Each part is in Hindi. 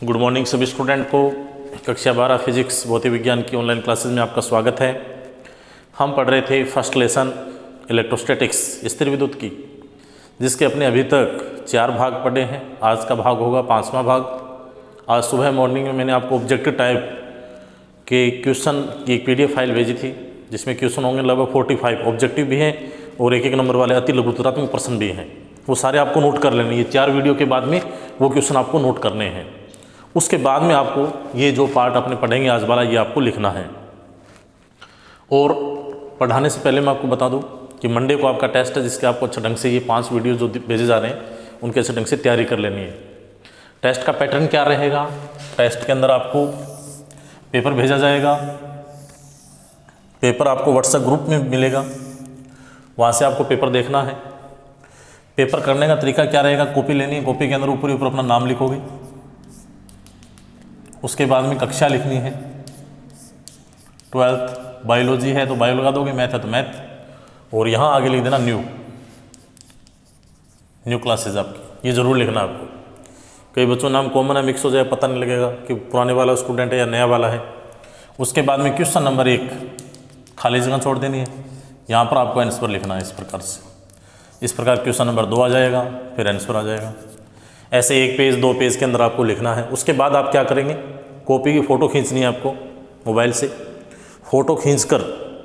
गुड मॉर्निंग सभी स्टूडेंट को। कक्षा 12 फिजिक्स भौतिक विज्ञान की ऑनलाइन क्लासेस में आपका स्वागत है। हम पढ़ रहे थे फर्स्ट लेसन इलेक्ट्रोस्टैटिक्स स्थिर विद्युत की, जिसके अपने अभी तक 4 भाग पढ़े हैं। आज का भाग होगा 5वां भाग। आज सुबह मॉर्निंग में मैंने आपको ऑब्जेक्टिव टाइप के क्वेश्चन की एक PDF फाइल भेजी थी, जिसमें क्वेश्चन होंगे लगभग 45 ऑब्जेक्टिव भी हैं और एक नंबर वाले अति लघुत्तरात्मक प्रश्न भी हैं। वो सारे आपको नोट कर लेने, ये 4 वीडियो के बाद में वो क्वेश्चन आपको नोट करने हैं। उसके बाद में आपको ये जो पार्ट अपने पढ़ेंगे आज वाला, ये आपको लिखना है। और पढ़ाने से पहले मैं आपको बता दूं कि मंडे को आपका टेस्ट है, जिसके आपको अच्छे ढंग से ये 5 वीडियो जो भेजे जा रहे हैं उनके अच्छे ढंग से तैयारी कर लेनी है। टेस्ट का पैटर्न क्या रहेगा? टेस्ट के अंदर आपको पेपर भेजा जाएगा, पेपर आपको व्हाट्सएप ग्रुप में मिलेगा, वहाँ से आपको पेपर देखना है। पेपर करने का तरीका क्या रहेगा? कॉपी लेनी है, कॉपी के अंदर ऊपर ऊपर अपना नाम लिखोगे, उसके बाद में कक्षा लिखनी है। 12th बायोलॉजी है तो बायो लगा दोगे, मैथ है तो मैथ, और यहाँ आगे लिख देना न्यू क्लासेज आपकी, ये ज़रूर लिखना आपको। कई बच्चों नाम कॉमन है, मिक्स हो जाए, पता नहीं लगेगा कि पुराने वाला स्टूडेंट है या नया वाला है। उसके बाद में क्वेश्चन नंबर 1 खाली जगह छोड़ देनी है, यहाँ पर आपको आंसर लिखना है। इस प्रकार से, इस प्रकार क्वेश्चन नंबर 2 आ जाएगा, फिर आंसर आ जाएगा। ऐसे 1 पेज 2 पेज के अंदर आपको लिखना है। उसके बाद आप क्या करेंगे? कॉपी की फ़ोटो खींचनी है आपको मोबाइल से। फ़ोटो खींचकर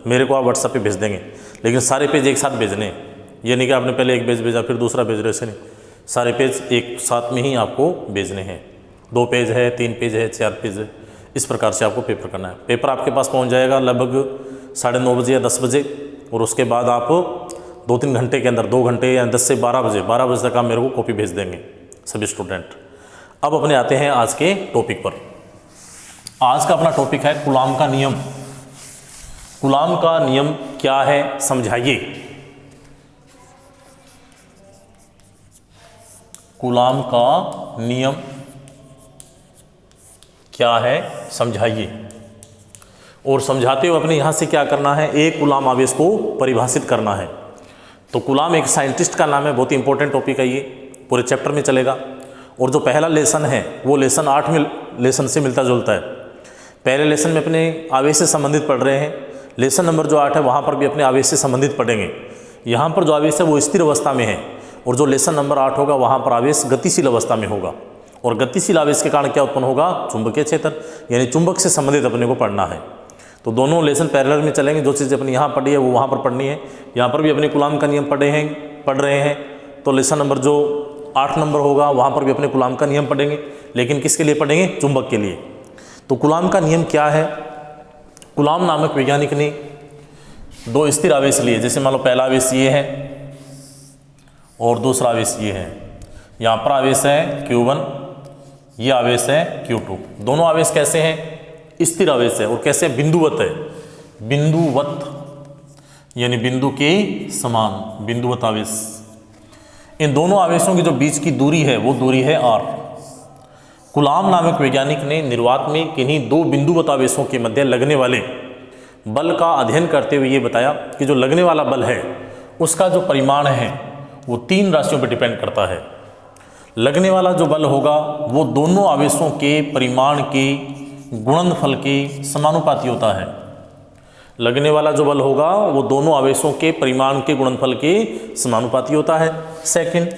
मेरे को आप व्हाट्सएप पे भेज देंगे, लेकिन सारे पेज एक साथ भेजने हैं। ये नहीं कि आपने पहले एक पेज भेजा फिर दूसरा भेज रहे, ऐसे नहीं। सारे पेज एक साथ में ही आपको भेजने हैं। 2 पेज है, 3 पेज है, 4 पेज है, इस प्रकार से आपको पेपर करना है। पेपर आपके पास पहुँच जाएगा लगभग 9:30 बजे या 10 बजे, और उसके बाद आप 2-3 घंटे के अंदर, 2 घंटे या 10 से 12 बजे तक आप मेरे को कॉपी भेज देंगे सभी स्टूडेंट। अब अपने आते हैं आज के टॉपिक पर। आज का अपना टॉपिक है कूलाम का नियम। कूलाम का नियम क्या है समझाइए। कूलाम का नियम क्या है समझाइए। और समझाते हुए अपने यहां से क्या करना है? एक कूलाम आवेश को परिभाषित करना है। तो कूलाम एक साइंटिस्ट का नाम है, बहुत ही इंपॉर्टेंट टॉपिक है, ये पूरे चैप्टर में चलेगा। और जो पहला लेसन है वो लेसन 8 में लेसन से मिलता जुलता है। पहले लेसन में अपने आवेश से संबंधित पढ़ रहे हैं, लेसन नंबर जो 8 है वहाँ पर भी अपने आवेश से संबंधित पढ़ेंगे। यहाँ पर जो आवेश है वो स्थिर अवस्था में है, और जो लेसन नंबर 8 होगा वहाँ पर आवेश गतिशील अवस्था में होगा। और गतिशील आवेश के कारण क्या उत्पन्न होगा? चुंबकीय क्षेत्र, यानी चुंबक से संबंधित अपने को पढ़ना है। तो दोनों लेसन पैरेलल में चलेंगे। जो चीज़ अपनी यहाँ पढ़ी है वो वहाँ पर पढ़नी है। यहाँ पर भी अपने कूलाम का नियम पढ़ रहे हैं, तो लेसन नंबर जो 8 नंबर होगा वहाँ पर भी अपने कूलाम का नियम पढ़ेंगे, लेकिन किसके लिए पढ़ेंगे? चुंबक के लिए। तो कूलाम का नियम क्या है? कूलाम नामक वैज्ञानिक ने 2 स्थिर आवेश लिए। जैसे मान लो पहला आवेश ये है और दूसरा आवेश ये है। यहाँ पर आवेश है Q1, ये आवेश है Q2। दोनों आवेश कैसे हैं? स्थिर आवेश है। और कैसे? बिंदुवत है। बिंदुवत यानी बिंदु के समान, बिंदुवत आवेश। इन दोनों आवेशों की जो बीच की दूरी है वो दूरी है r। कूलाम नामक वैज्ञानिक ने निर्वात में किन्हीं 2 बिंदुवत आवेशों के मध्य लगने वाले बल का अध्ययन करते हुए ये बताया कि जो लगने वाला बल है उसका जो परिमाण है वो 3 राशियों पर डिपेंड करता है। लगने वाला जो बल होगा वो दोनों आवेशों के परिमाण के गुणनफल के समानुपाती होता है। लगने वाला जो बल होगा वो दोनों आवेशों के परिमाण के गुणनफल के समानुपाती होता है। सेकंड,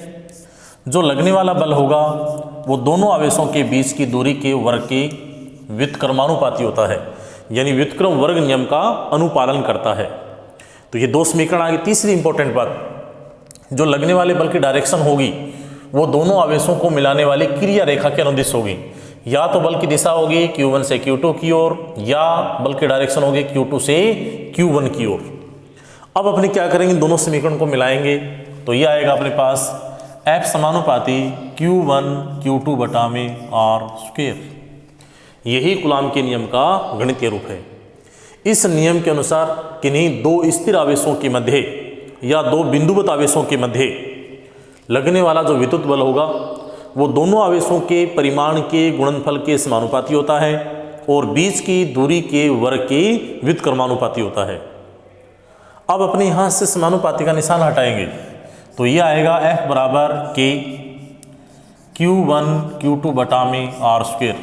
जो लगने वाला बल होगा वो दोनों आवेशों के बीच की दूरी के वर्ग के व्युत्क्रमानुपाती होता है, यानी व्युत्क्रम वर्ग नियम का अनुपालन करता है। तो ये 2 समीकरण आ गए। तीसरी इंपॉर्टेंट बात, जो लगने वाले बल की डायरेक्शन होगी वो दोनों आवेशों को मिलाने वाली क्रिया रेखा के अनुदिश होगी। या तो बल की दिशा होगी Q1 से Q2 की ओर, या बल की डायरेक्शन होगी Q2 से Q1 की ओर। अब अपने क्या करेंगे? दोनों समीकरण को मिलाएंगे, तो ये आएगा अपने पास F समानुपाती Q1 Q2 बटा में r²। यही कूलाम के नियम का गणितीय रूप है। इस नियम के अनुसार किन्हीं 2 स्थिर आवेशों के मध्य या 2 बिंदुवत आवेशों के मध्य लगने वाला जो विद्युत बल होगा वो दोनों आवेशों के परिमाण के गुणनफल के समानुपाती होता है, और बीच की दूरी के वर्ग के व्युत्क्रमानुपाती होता है। अब अपने यहाँ से समानुपाती का निशान हटाएंगे, तो ये आएगा F बराबर K Q1 Q2 बटा में आर स्क्वेयर।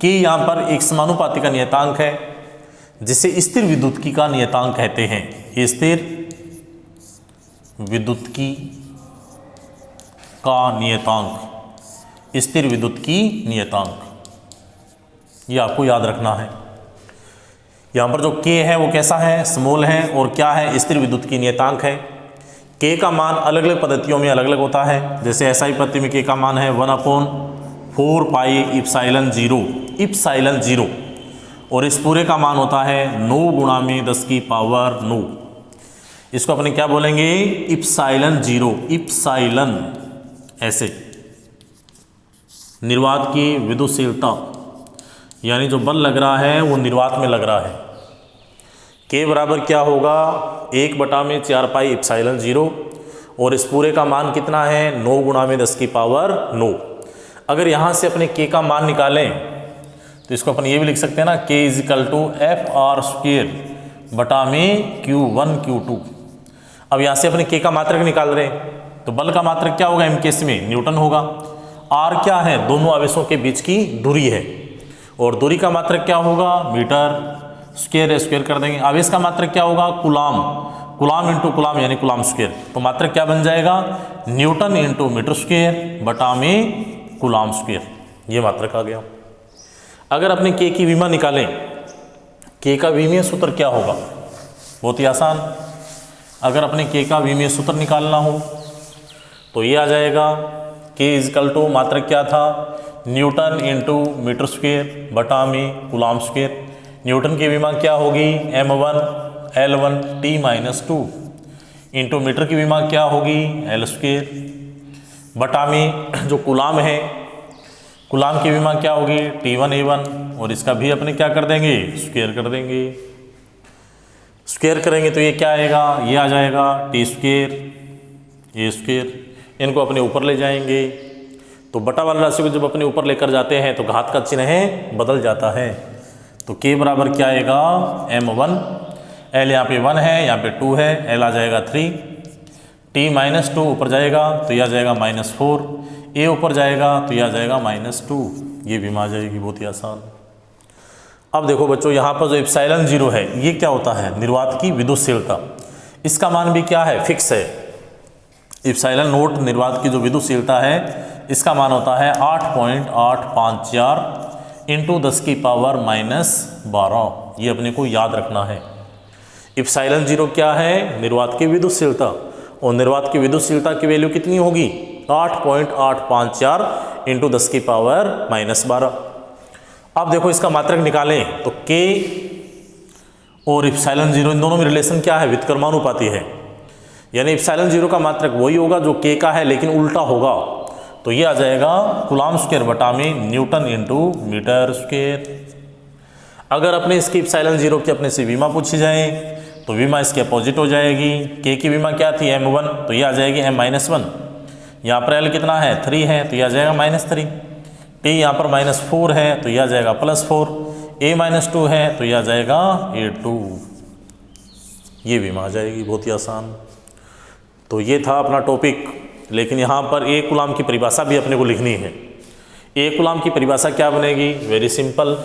के यहाँ पर एक समानुपाती का नियतांक है जिसे स्थिर विद्युत्की का नियतांक कहते हैं। स्थिर विद्युत्की का नियतांक, स्थिर विद्युत्की नियतांक, ये आपको याद रखना है। यहाँ पर जो के है वो कैसा है, स्मॉल है, और क्या है, स्थिर विद्युत्की नियतांक है। के का मान अलग अलग पद्धतियों में अलग अलग होता है। जैसे एसआई पद्धति में के का मान है 1/4 पाई इप्सिलॉन 0, इप्सिलॉन 0, और इस पूरे का मान होता है 9 गुणा में 10 की पावर 9। इसको अपने क्या बोलेंगे, इप्सिलॉन 0, इप्सिलॉन। ऐसे निर्वात की विद्युतशीलता यानी जो बल लग रहा है वो निर्वात में लग रहा है। के बराबर क्या होगा, 1/4 पाई इप्सिलॉन 0, और इस पूरे का मान कितना है, 9 गुणा में 10 की पावर 9। अगर यहाँ से अपने के का मान निकालें तो इसको अपन ये भी लिख सकते हैं ना, K is equal to F R square बटा में Q1 Q2। अब यहाँ से अपने के का मात्रक निकाल रहे हैं तो बल का मात्रक क्या होगा, एम केस में न्यूटन होगा। आर क्या है, दोनों आवेशों के बीच की दूरी है, और दूरी का मात्रक क्या होगा, मीटर स्क्वायर, स्क्वायर कर देंगे। आवेश का मात्रक क्या होगा, कुलाम, कुलाम इंटू कुलाम यानी कुलाम स्क्वायर। तो मात्रक क्या बन जाएगा, न्यूटन इंटू मीटर स्क्वायर बटा में कुलाम स्क्वायर, ये मात्रक आ गया। अगर अपने के की विमा निकालें, के का विमीय सूत्र क्या होगा, बहुत ही आसान। अगर अपने के का विमीय सूत्र निकालना हो तो ये आ जाएगा, के इजिकल टू मात्रक क्या था, न्यूटन इंटू मीटर स्क्वायर बटा में कुलाम स्क्वायर। न्यूटन की विमा क्या होगी, m1 L1 T-2 into metre की विमा क्या होगी, L स्क्वायर बटा में जो कुलाम है, कुलाम की विमा क्या होगी, T1 A1, और इसका भी अपने क्या कर देंगे, स्क्वायर कर देंगे। स्क्वायर करेंगे तो ये क्या आएगा, ये आ जाएगा T स्क्वायर A स्क्वायर। इनको अपने ऊपर ले जाएंगे तो बटा वाला राशि को जब अपने ऊपर लेकर जाते हैं तो घात का चिन्ह बदल जाता है। तो के बराबर क्या आएगा, m1, l यहाँ पे 1 है, यहाँ पे 2 है, l आ जाएगा 3, T-2 ऊपर जाएगा तो यह आ जाएगा -4, a ऊपर जाएगा तो यह आ जाएगा -2, ये भी आ जाएगी, बहुत ही आसान। अब देखो बच्चों, यहाँ पर जो इप्सिलॉन 0 है ये क्या होता है, निर्वात की विद्युतशीलता। इसका मान भी क्या है, फिक्स है। इप्सिलॉन नोट निर्वात की जो विद्युतशीलता है इसका मान होता है 8.854 इंटू 10 की पावर -12। ये अपने को याद रखना है। इप्सिलॉन 0 क्या है, निर्वात की विद्युतशीलता, और निर्वात की विद्युतशीलता की वैल्यू कितनी होगी, 8.854 इंटू 10 की पावर -12। अब देखो इसका मात्रक निकालें तो के और इप्सिलॉन 0 इन दोनों में रिलेशन क्या है, व्युत्क्रमानुपाती है। यानी इप्सिलॉन 0 का मात्रक वही होगा जो के का है लेकिन उल्टा होगा। तो ये आ जाएगा कुलाम स्क्वायर बटा में न्यूटन इंटू मीटर स्क्वायर। अगर अपने इसकी इप्सिलॉन 0 की अपने से विमा पूछी जाए तो विमा इसके अपोजिट हो जाएगी। के की विमा क्या थी, m1, तो ये आ जाएगी m-1। यहाँ पर l कितना है, 3 है, तो यह आ जाएगा -3। t यहाँ पर -4 है तो यह आ जाएगा +4। a-2 है तो यह आ जाएगा a2। ये विमा आ जाएगी, बहुत ही आसान। तो ये था अपना टॉपिक, लेकिन यहाँ पर एक कूलाम की परिभाषा भी अपने को लिखनी है। एक कूलाम की परिभाषा क्या बनेगी, वेरी सिंपल,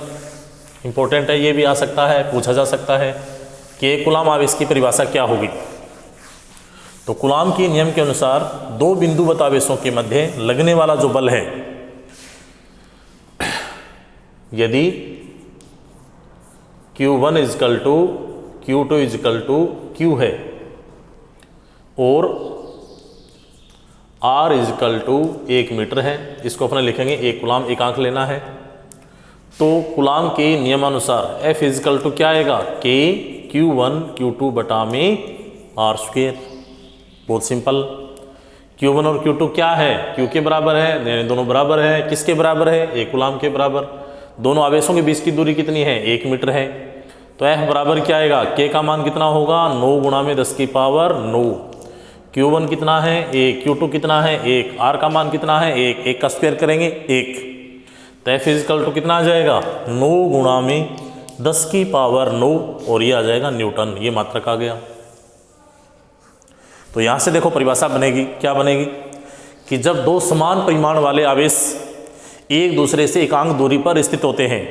इंपॉर्टेंट है, ये भी आ सकता है, पूछा जा सकता है कि एक कूलाम आवेश की परिभाषा क्या होगी। तो कूलाम के नियम के अनुसार दो बिंदुवत आवेशों के मध्य लगने वाला जो बल है, यदि Q1 = Q2 = Q है और R = 1 मीटर है, इसको अपने लिखेंगे एक कूलाम एकांक लेना है। तो कूलाम के नियमानुसार F = क्या आएगा, K Q1 Q2 बटा में R स्क्वायर। बहुत सिंपल। Q1 और Q2 क्या है, Q के बराबर है, यानी दोनों बराबर है। किसके बराबर है, एक कूलाम के बराबर। दोनों आवेशों के बीच की दूरी कितनी है, 1 मीटर है। तो F बराबर क्या आएगा, K का मान कितना होगा, 9 × 10⁹ 9। Q1 कितना है, 1, Q2 कितना है, 1, R का मान कितना है, 1, 1 का स्क्वायर करेंगे 1। तो F = कितना आ जाएगा, 9 × 10⁹ 9, और ये आ जाएगा न्यूटन। ये मात्रक आ गया। तो यहाँ से देखो परिभाषा बनेगी, क्या बनेगी कि जब दो समान परिमाण वाले आवेश एक दूसरे से एकांक दूरी पर स्थित होते हैं,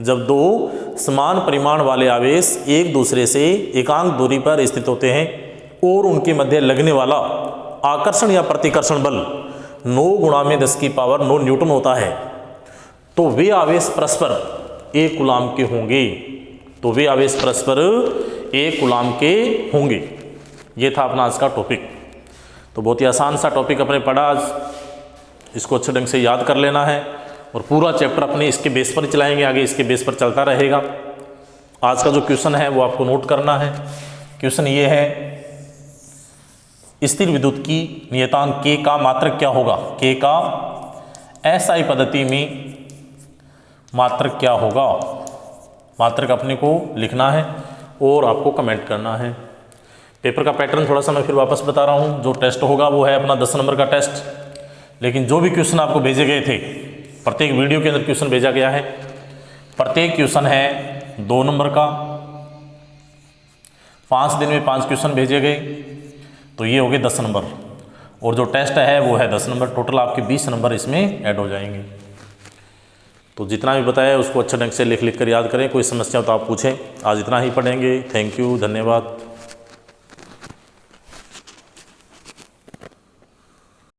जब दो समान परिमाण वाले आवेश एक दूसरे से एकांक दूरी पर स्थित होते हैं और उनके मध्य लगने वाला आकर्षण या प्रतिकर्षण बल 9 × 10⁻9 न्यूटन होता है, तो वे आवेश परस्पर 1 कूलाम के होंगे। तो वे आवेश परस्पर 1 कूलाम के होंगे। ये था अपना आज का टॉपिक। तो बहुत ही आसान सा टॉपिक अपने पढ़ा आज, इसको अच्छे ढंग से याद कर लेना है और पूरा चैप्टर अपने इसके बेस पर चलाएंगे, आगे इसके बेस पर चलता रहेगा। आज का जो क्वेश्चन है वो आपको नोट करना है। क्वेश्चन ये है, स्थिर विद्युत की नियतांक K का मात्रक क्या होगा? K का SI पद्धति में मात्रक क्या होगा? मात्रक अपने को लिखना है और आपको कमेंट करना है। पेपर का पैटर्न थोड़ा सा मैं फिर वापस बता रहा हूँ। जो टेस्ट होगा वो है अपना 10 नंबर का टेस्ट, लेकिन जो भी क्वेश्चन आपको भेजे गए थे, प्रत्येक वीडियो के अंदर क्वेश्चन भेजा गया है। प्रत्येक क्वेश्चन है 2 नंबर का, 5 दिन में 5 क्वेश्चन भेजे गए, तो ये हो गए 10 नंबर। और जो टेस्ट है वो है 10 नंबर। टोटल आपके 20 नंबर इसमें ऐड हो जाएंगे। तो जितना भी बताया उसको अच्छे ढंग से लिख कर याद करें। कोई समस्या हो तो आप पूछें। आज इतना ही पढ़ेंगे। थैंक यू, धन्यवाद।